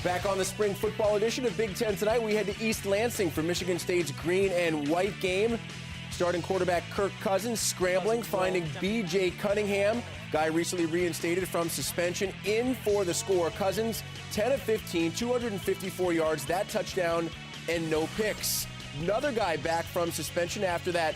Back on the spring football edition of Big Ten tonight, we head to East Lansing for Michigan State's green and white game. Starting quarterback Kirk Cousins scrambling, finding B.J. Cunningham, guy recently reinstated from suspension, in for the score. Cousins, 10 of 15, 254 yards, that touchdown, and no picks. Another guy back from suspension after that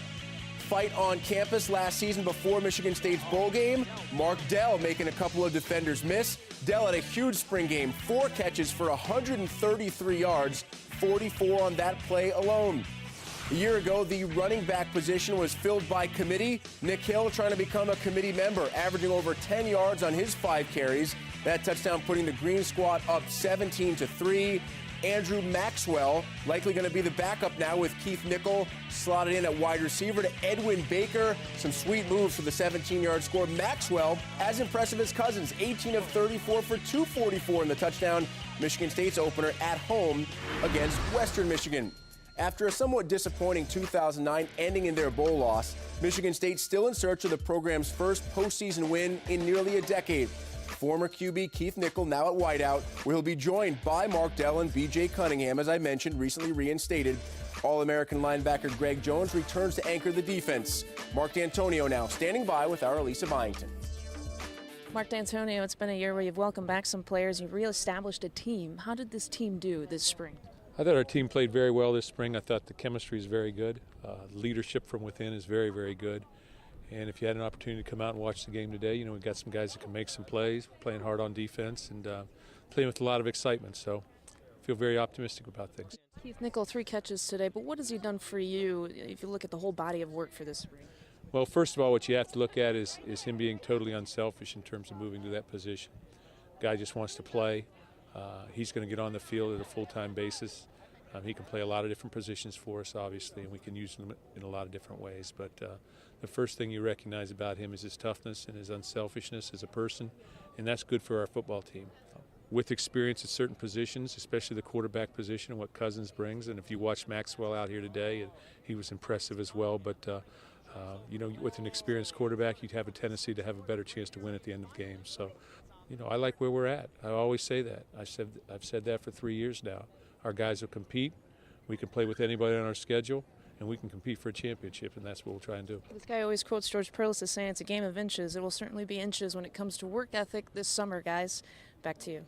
fight on campus last season before Michigan State's bowl game. Mark Dell making a couple of defenders miss. Dell had a huge spring game, 4 catches for 133 yards, 44 on that play alone. A year ago, the running back position was filled by committee. Nick Hill trying to become a committee member, averaging over 10 yards on his 5 carries. That touchdown putting the Green Squad up 17-3. Andrew Maxwell likely going to be the backup now with Keith Nickel slotted in at wide receiver to Edwin Baker. Some sweet moves for the 17-yard score. Maxwell, as impressive as Cousins, 18 of 34 for 244 in the touchdown. Michigan State's opener at home against Western Michigan. After a somewhat disappointing 2009 ending in their bowl loss, Michigan State still in search of the program's first postseason win in nearly a decade. Former QB Keith Nickel, now at wideout, will be joined by Mark Dell and B.J. Cunningham, as I mentioned, recently reinstated. All-American linebacker Greg Jones returns to anchor the defense. Mark D'Antonio now standing by with our Elisa Byington. Mark D'Antonio, it's been a year where you've welcomed back some players. You've reestablished a team. How did this team do this spring? I thought our team played very well this spring. I thought the chemistry is very good. Leadership from within is very, very good. And if you had an opportunity to come out and watch the game today, you know, we've got some guys that can make some plays, playing hard on defense, and playing with a lot of excitement. So I feel very optimistic about things. Keith Nickel, 3 catches today, but what has he done for you if you look at the whole body of work for this spring? Well, first of all, what you have to look at is him being totally unselfish in terms of moving to that position. Guy just wants to play. He's going to get on the field at a full-time basis. He can play a lot of different positions for us, obviously, and we can use him in a lot of different ways. But the first thing you recognize about him is his toughness and his unselfishness as a person, and that's good for our football team. With experience at certain positions, especially the quarterback position and what Cousins brings, and if you watch Maxwell out here today, he was impressive as well. But, you know, with an experienced quarterback, you'd have a tendency to have a better chance to win at the end of games. So, you know, I like where we're at. I always say that. I've said that for 3 years now. Our guys will compete. We can play with anybody on our schedule, and we can compete for a championship, and that's what we'll try and do. This guy always quotes George Perlis as saying it's a game of inches. It will certainly be inches when it comes to work ethic this summer, guys. Back to you.